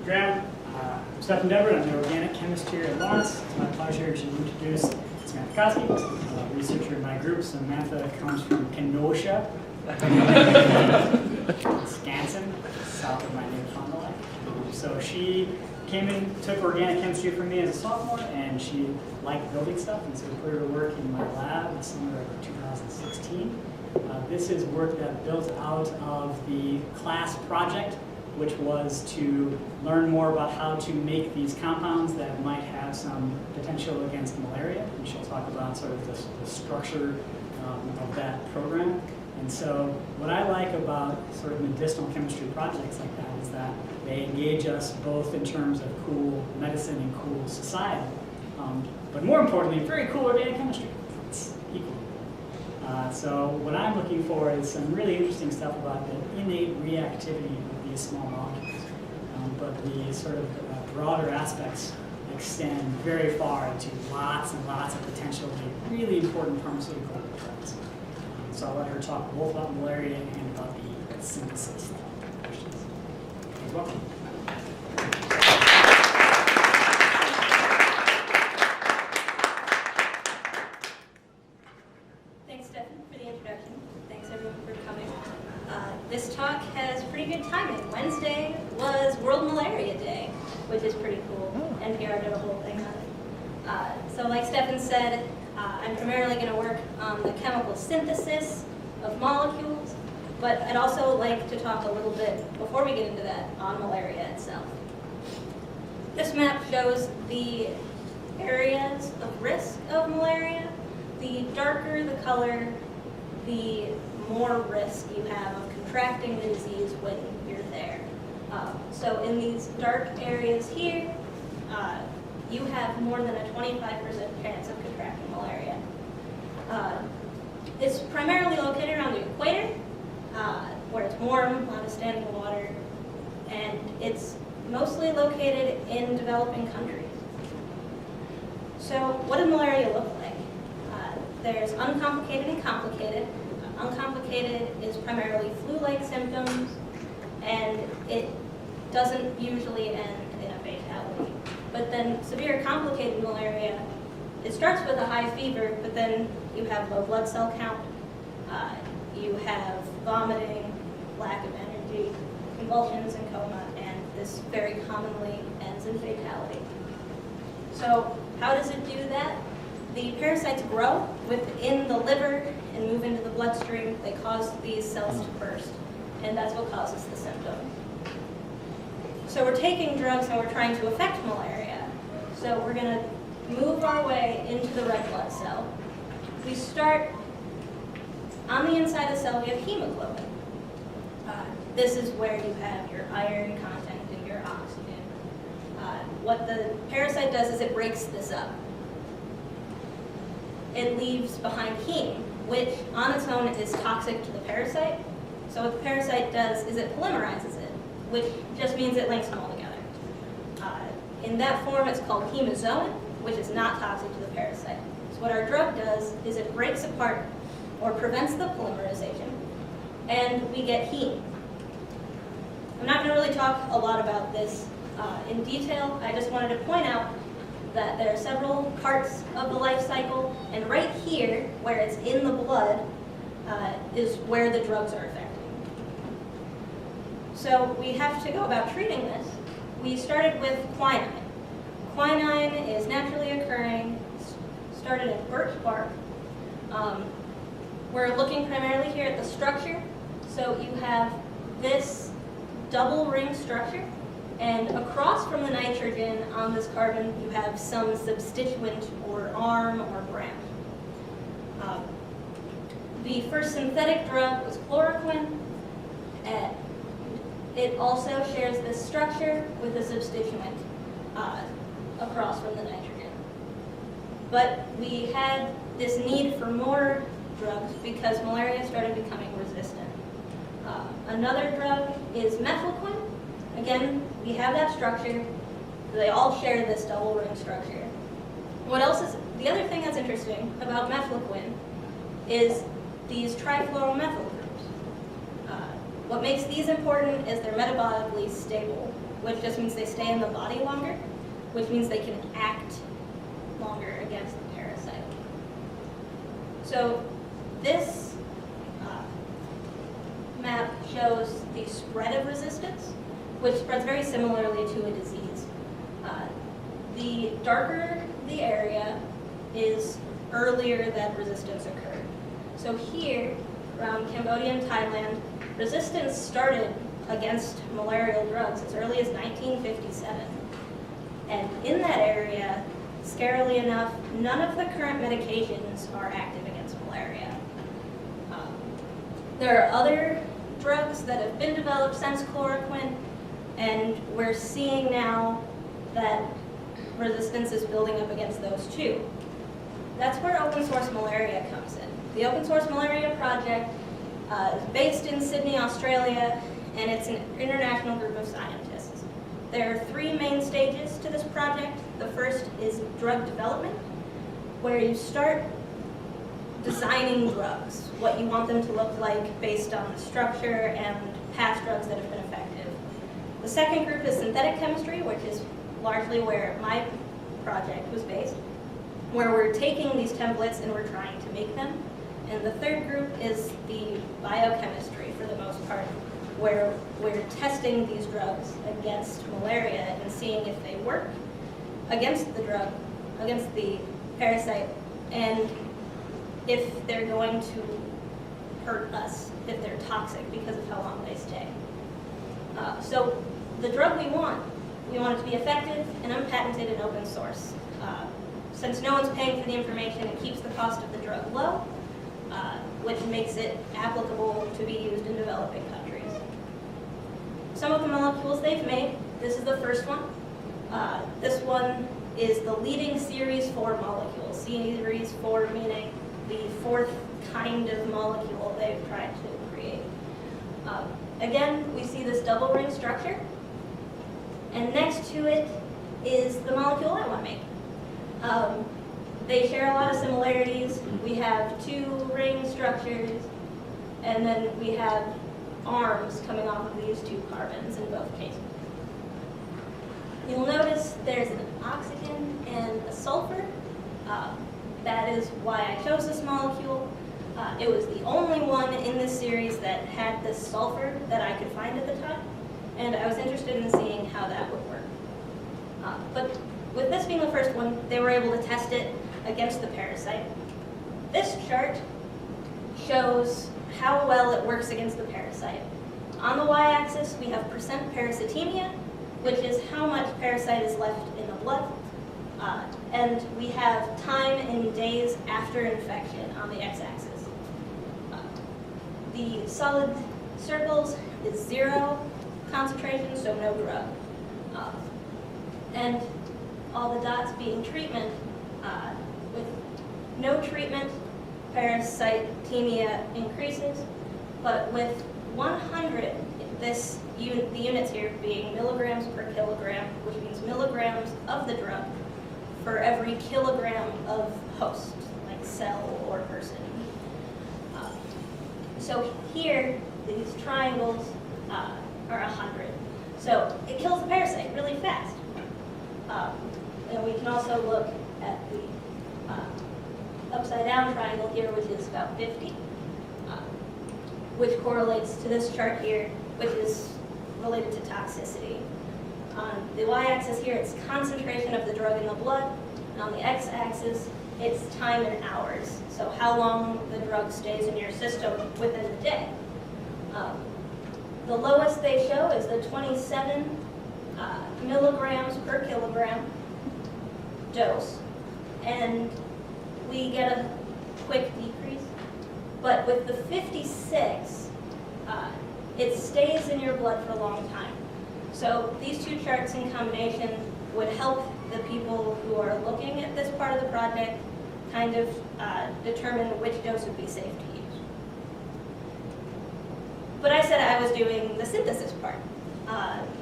Graham. I'm Steph Endeavor. I'm the organic chemist here at Lawrence. It's my pleasure to introduce Samantha Koski, a researcher in my group. Samantha comes from Kenosha, Wisconsin, south of my native Fond du Lac. So she came in, took organic chemistry from me as a sophomore, and she liked building stuff, and so we put her to work in my lab in the summer of 2016. This is work that built out of the class project, which was to learn more about how to make these compounds that might have some potential against malaria. And she'll talk about sort of the structure of that program. And so what I like about sort of medicinal chemistry projects like that is that they engage us both in terms of cool medicine and cool society, but more importantly, very cool organic chemistry. It's equal. So what I'm looking for is some really interesting stuff about the innate reactivity of these small molecules. But the sort of broader aspects extend very far into lots and lots of potentially really important pharmaceutical drugs. So I'll let her talk both about malaria and about the synthesis questions. You're welcome. Thanks, Stephen, for the introduction. Thanks, everyone, for coming. This talk has pretty good timing. Wednesday was World Malaria Day, which is pretty cool. NPR did a whole thing on it. So like Stephen said, I'm primarily going to work on the chemical synthesis of molecules, but I'd also like to talk a little bit, before we get into that, on malaria itself. This map shows the areas of risk of malaria. The darker the color, the more risk you have of contracting the disease when you're there. So in these dark areas here, you have more than a 25% chance of contracting malaria. It's primarily located around the equator, where it's warm, a lot of standing water, and it's mostly located in developing countries. So what does malaria look like? There's uncomplicated and complicated. Uncomplicated is primarily flu-like symptoms, and it doesn't usually end in a fatality. But then severe complicated malaria, it starts with a high fever, but then you have low blood cell count, you have vomiting, lack of energy, convulsions and coma, and this very commonly ends in fatality. So how does it do that? The parasites grow within the liver and move into the bloodstream. They cause these cells to burst, and that's what causes the symptoms. So we're taking drugs and we're trying to affect malaria. So we're going to move our way into the red blood cell. We start on the inside of the cell, we have hemoglobin. This is where you have your iron content and your oxygen. What the parasite does is it breaks this up. It leaves behind heme, which on its own is toxic to the parasite. So what the parasite does is it polymerizes it, which just means it links them all together. In that form, it's called hemozoin, which is not toxic to the parasite. So what our drug does is it breaks apart or prevents the polymerization, and we get heme. I'm not going to really talk a lot about this in detail. I just wanted to point out that there are several parts of the life cycle, and right here, where it's in the blood, is where the drugs are affecting. So we have to go about treating this. We started with quinine. Quinine is naturally occurring, started in birch bark. We're looking primarily here at the structure. So you have this double ring structure, and across from the nitrogen on this carbon, you have some substituent or arm or branch. The first synthetic drug was chloroquine. It also shares this structure with a substituent across from the nitrogen. But we had this need for more drugs because malaria started becoming resistant. Another drug is mefloquine. Again, we have that structure. They all share this double ring structure. What else is, the other thing that's interesting about mefloquine is these trifluoromethyl groups. What makes these important is they're metabolically stable, which just means they stay in the body longer, which means they can act longer against the parasite. So this map shows the spread of resistance, which spreads very similarly to a disease. The darker the area is earlier that resistance occurred. So here, around Cambodia and Thailand, resistance started against malarial drugs as early as 1957. And in that area, scarily enough, none of the current medications are active against malaria. There are other drugs that have been developed since chloroquine, and we're seeing now that resistance is building up against those too. That's where open source malaria comes in. The Open Source Malaria Project is based in Sydney, Australia, and it's an international group of scientists. There are 3 main stages to this project. The first is drug development, where you start designing drugs, what you want them to look like based on the structure and past drugs that have been effective. The second group is synthetic chemistry, which is largely where my project was based, where we're taking these templates and we're trying to make them. And the third group is the biochemistry, for the most part, where we're testing these drugs against malaria and seeing if they work against the drug, against the parasite, and if they're going to hurt us, if they're toxic because of how long they stay. So the drug we want it to be effective and unpatented and open source. Since no one's paying for the information, it keeps the cost of the drug low, which makes it applicable to be used in developing countries. Some of the molecules they've made, this is the first one. This one is the leading Series 4 molecule. Series 4 meaning the 4th kind of molecule they've tried to create. Again, we see this double ring structure, and next to it is the molecule I want to make. They share a lot of similarities. We have 2 ring structures, and then we have arms coming off of these 2 carbons in both cases. You'll notice there's an oxygen and a sulfur. That is why I chose this molecule. It was the only one in this series that had this sulfur that I could find at the time, and I was interested in seeing how that would work. But with this being the first one, they were able to test it against the parasite. This chart shows how well it works against the parasite. On the y-axis, we have percent parasitemia, which is how much parasite is left in the blood. And we have time in days after infection on the x-axis. The solid circles is 0 concentration, so no drug. And all the dots being treatment. With no treatment, parasitemia increases, but with 100, the units here being milligrams per kilogram, which means milligrams of the drug for every kilogram of host, like cell or person. So here, these triangles are 100. So it kills the parasite really fast. And we can also look at the upside down triangle here, which is about 50, which correlates to this chart here, which is related to toxicity. On the y-axis here, it's concentration of the drug in the blood, and on the x-axis, it's time in hours, so how long the drug stays in your system within the day. The lowest they show is the 27 milligrams per kilogram dose, and we get a quick decrease. But with the 56, it stays in your blood for a long time. So these 2 charts in combination would help the people who are looking at this part of the project kind of determine which dose would be safe to use. But I said I was doing the synthesis part.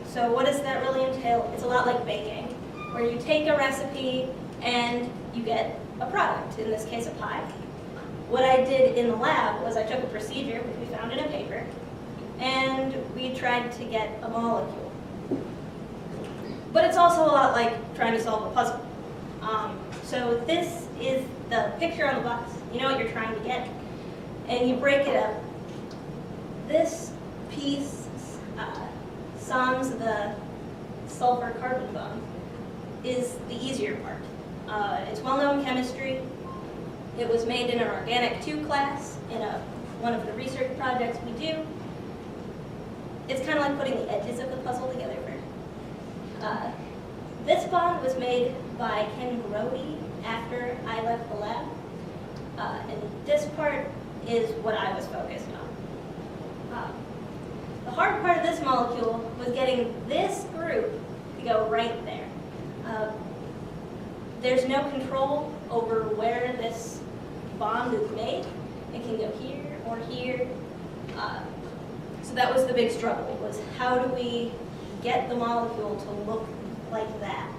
So what does that really entail? It's a lot like baking, where you take a recipe and you get a product, in this case a pie. What I did in the lab was I took a procedure, which we found in a paper, and we tried to get a molecule. But it's also a lot like trying to solve a puzzle. So this is the picture on the box. You know what you're trying to get. And you break it up. This piece, sans the sulfur-carbon bond, is the easier part. It's well-known chemistry. It was made in an Organic 2 class in one of the research projects we do. It's kind of like putting the edges of the puzzle together first. This bond was made by Ken Grody after I left the lab. And this part is what I was focused on. The hard part of this molecule was getting this group to go right there. There's no control over where this bond is made. It can go here or here. So that was the big struggle, was how do we get the molecule to look like that?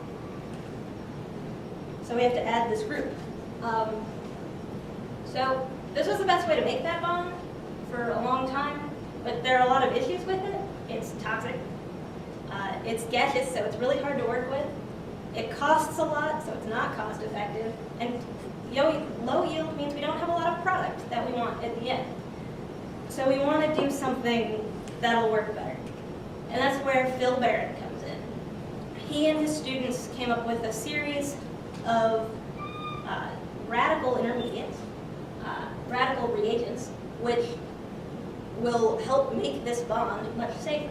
So we have to add this group. So this was the best way to make that bond for a long time, but there are a lot of issues with it. It's toxic. It's gaseous, so it's really hard to work with. It costs a lot, so it's not cost effective. And low yield means we don't have a lot of product that we want at the end. So we want to do something that'll work better. And that's where Phil Barron comes in. He and his students came up with a series of radical intermediates, radical reagents, which will help make this bond much safer.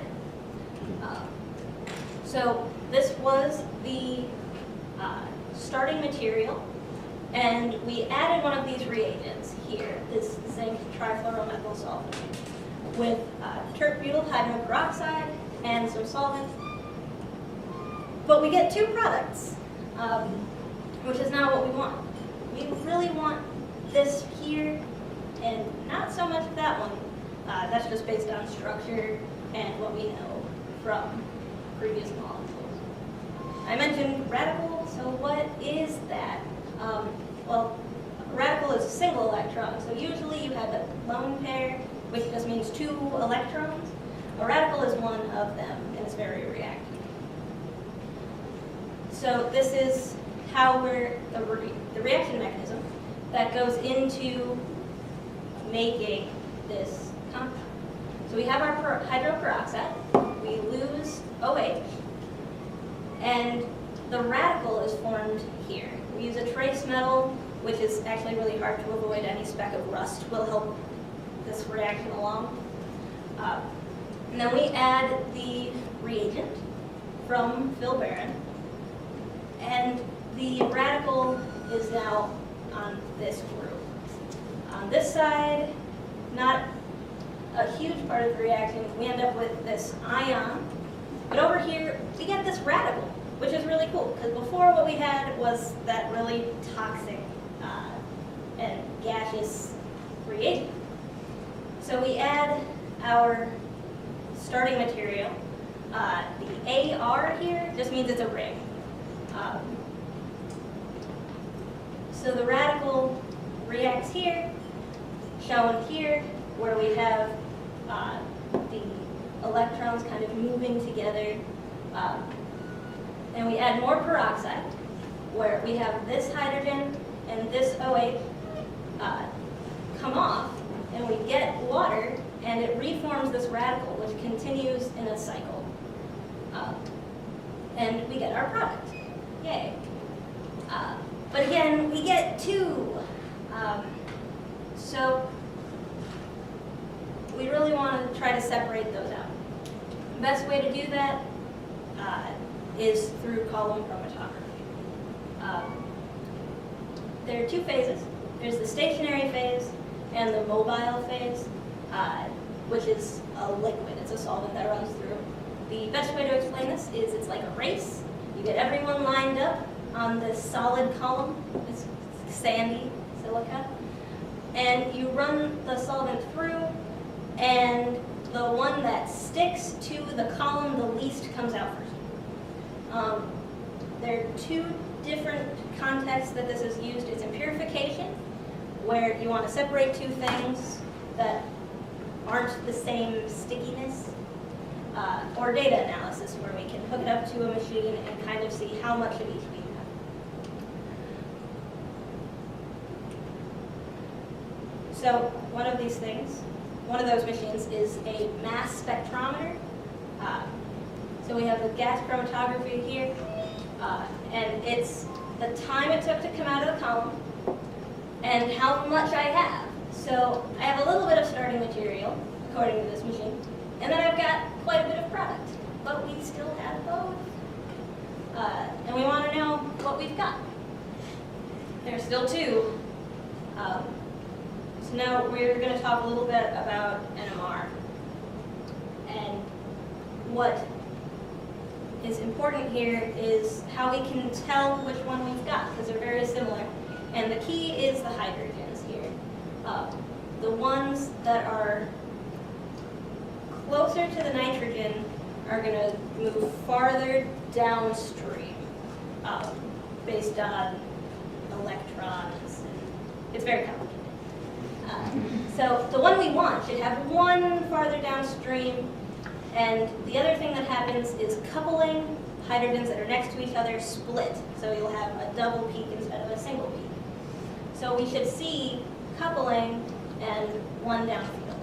So this was the starting material, and we added one of these reagents here, this zinc trifluoromethyl sulfate, with tert-butyl hydroperoxide and some solvent. But we get two products, which is not what we want. We really want this here, and not so much that one. That's just based on structure and what we know from previous molecules. I mentioned radical, so what is that? Well, a radical is a single electron, so usually you have a lone pair, which just means 2 electrons. A radical is one of them, and it's very reactive. So this is how the reaction mechanism that goes into making this compound. So we have our hydroperoxide, we lose OH, and the radical is formed here. We use a trace metal, which is actually really hard to avoid. Any speck of rust will help this reaction along. And then we add the reagent from Phil Barron, and the radical is now on this group. On this side, not a huge part of the reaction, we end up with this ion, but over here we get this radical, which is really cool, because before what we had was that really toxic and gaseous reagent. So we add our starting material. The AR here just means it's a ring. So the radical reacts here, shown here, where we have the electrons kind of moving together. And we add more peroxide, where we have this hydrogen and this OH come off, and we get water, and it reforms this radical, which continues in a cycle. And we get our product. Yay. But again, we get 2. So we really want to try to separate those out. The best way to do that is through column chromatography. There are 2 phases. There's the stationary phase and the mobile phase, which is a liquid. It's a solvent that runs through. The best way to explain this is it's like a race. You get everyone lined up on this solid column, this sandy silica, and you run the solvent through, and the one that sticks to the column the least comes out first. There are 2 different contexts that this is used. It's in purification, where you want to separate 2 things that aren't the same stickiness. or data analysis, where we can hook it up to a machine and kind of see how much of each we have. So one of these things, one of those machines is a mass spectrometer. So we have the gas chromatography here, and it's the time it took to come out of the column and how much I have. So I have a little bit of starting material, according to this machine, and then I've got quite a bit of product, but we still have both. And we want to know what we've got. There's still two. So now we're going to talk a little bit about NMR and what is important here is how we can tell which one we've got, because they're very similar. And the key is the hydrogens here. The ones that are closer to the nitrogen are going to move farther downstream based on electrons. It's very complicated. So the one we want should have one farther downstream, and the other thing that happens is coupling hydrogens that are next to each other split, so you'll have a double peak instead of a single peak. So we should see coupling and one downfield.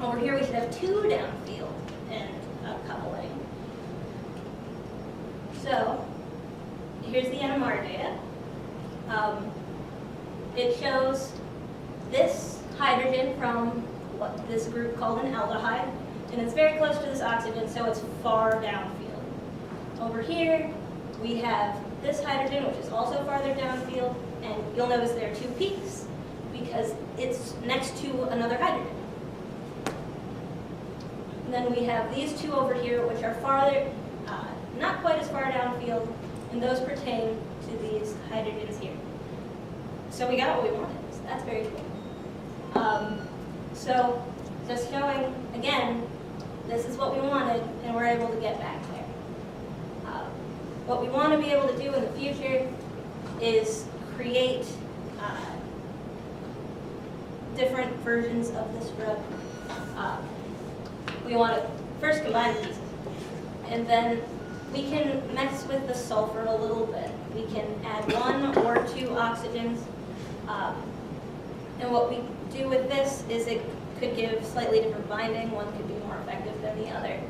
Over here we should have two downfield and a coupling. So here's the NMR data. It shows this hydrogen from what this group called an aldehyde, and it's very close to this oxygen, so it's far downfield. Over here, we have this hydrogen, which is also farther downfield, and you'll notice there are two peaks because it's next to another hydrogen. And then we have these two over here, which are farther, not quite as far downfield, and those pertain to these hydrogens here. So we got what we wanted, so that's very cool. So just showing, again, this is what we wanted, and we're able to get back there. What we want to be able to do in the future is create different versions of this drug. We want to first combine the pieces, and then we can mess with the sulfur a little bit. We can add one or two oxygens, and what we do with this is it could give slightly different binding. One could be more effective than the other.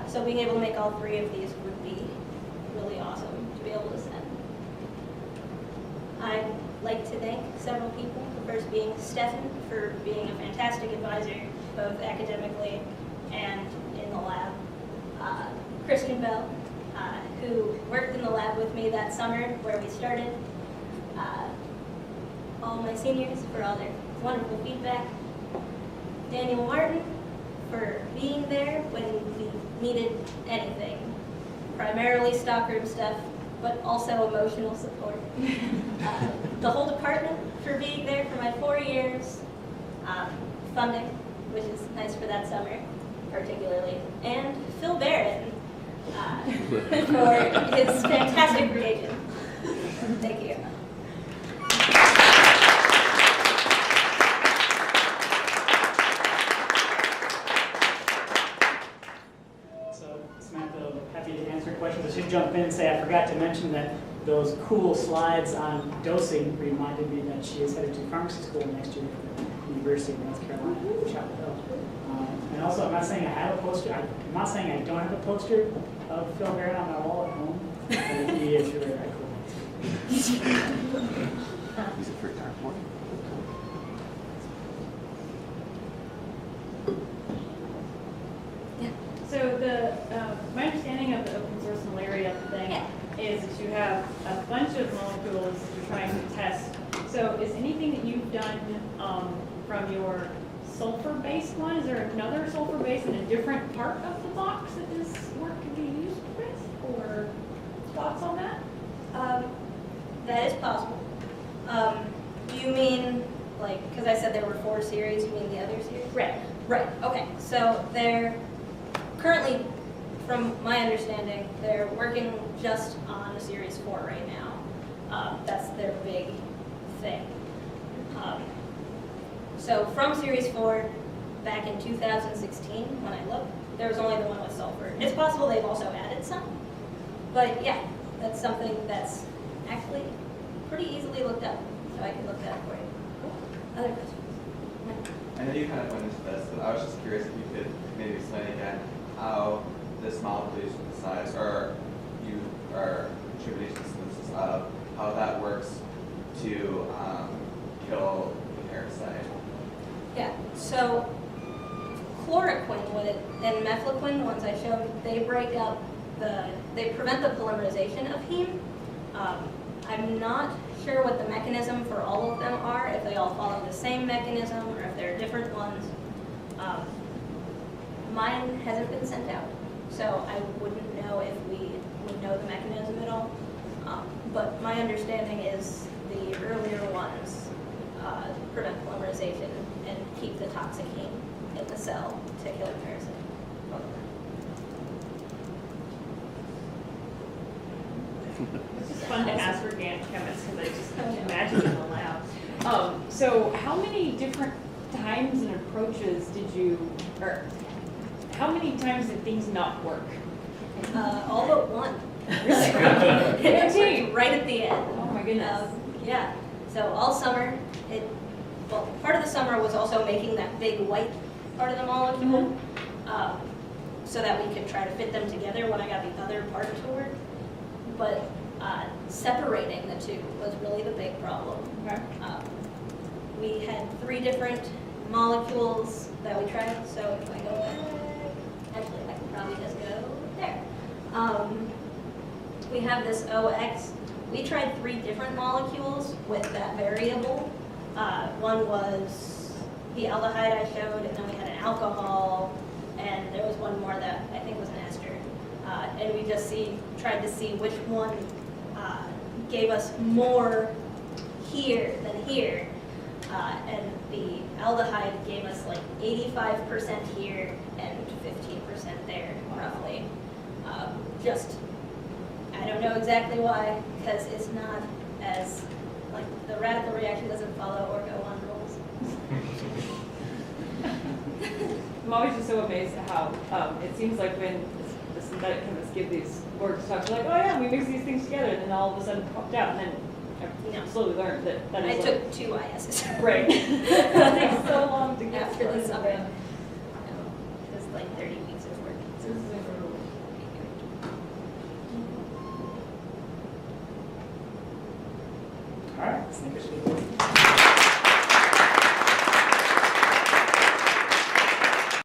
So being able to make all three of these would be really awesome to be able to send. I'd like to thank several people, the first being Stefan for being a fantastic advisor, both academically and in the lab. Christian Bell, who worked in the lab with me that summer where we started. All my seniors for all their wonderful feedback. Daniel Martin for being there when we needed anything, primarily stockroom stuff, but also emotional support. The whole department for being there for my 4 years, funding, which is nice for that summer, particularly, and Phil Barron for his fantastic reagent. Thank you. Samantha, happy to answer questions. I should jump in and say I forgot to mention that those cool slides on dosing reminded me that she is headed to pharmacy school next year for the University of North Carolina, Chapel Hill. And also, I'm not saying I have a poster. I'm not saying I don't have a poster of Phil Barron on my wall at home, but he is really very cool. He's a free time for it. So my understanding of the open source malaria thing is that you have a bunch of molecules that you're trying to test. So is anything that you've done from your sulfur-based one, is there another sulfur-based in a different part of the box that this work can be used with? Or thoughts on that? That is possible. Do you mean, like, because I said there were 4 series, you mean the other series? Right. Right, okay. So they're currently, from my understanding, they're working just on Series 4 right now. That's their big thing. So from Series 4, back in 2016, when I looked, there was only the one with sulfur. It's possible they've also added some, but yeah, that's something that's actually pretty easily looked up, so I can look that up for you. Other questions? I know you kind of went into this, but I was just curious if you could maybe explain again how this molecule you synthesize, or you are contributing to the synthesis of, how that works to kill the parasite. Yeah, so chloroquine and mefloquine, the ones I showed, they break up they prevent the polymerization of heme. I'm not sure what the mechanism for all of them are, if they all follow the same mechanism or if they're different ones. Mine hasn't been sent out, so I wouldn't know if we would know the mechanism at all. But my understanding is the earlier ones prevent polymerization and keep the toxic heme in the cell to kill the parasite. It's just fun to ask organic chemists because I just imagine in the lab. So how many different times and approaches or how many times did things not work? All but one. Really? It worked right at the end. Oh my goodness. Yeah, so all summer, part of the summer was also making that big white part of the molecule, so that we could try to fit them together when I got the other part to work. But separating the two was really the big problem. Okay. We had 3 different molecules that we tried, so if I go back, actually I can probably just go there. We have this OX. We tried 3 different molecules with that variable. One was the aldehyde I showed, and then we had an alcohol, and there was one more that I think was an ester. And we just tried to see which one gave us more here than here. And the aldehyde gave us like 85% here and 15% there, roughly. I don't know exactly why, because it's not as, like, the radical reaction doesn't follow orgo-1 rules. I'm always just so amazed at how it seems like when the synthetic chemists give these work talks, they're like, oh yeah, we mix these things together, and then all of a sudden it popped out, and then I slowly learned that I is took 2 ISs. right. It takes so long to get After the started. summer. It was like 30 weeks of work. This is incredible. All right, I think we should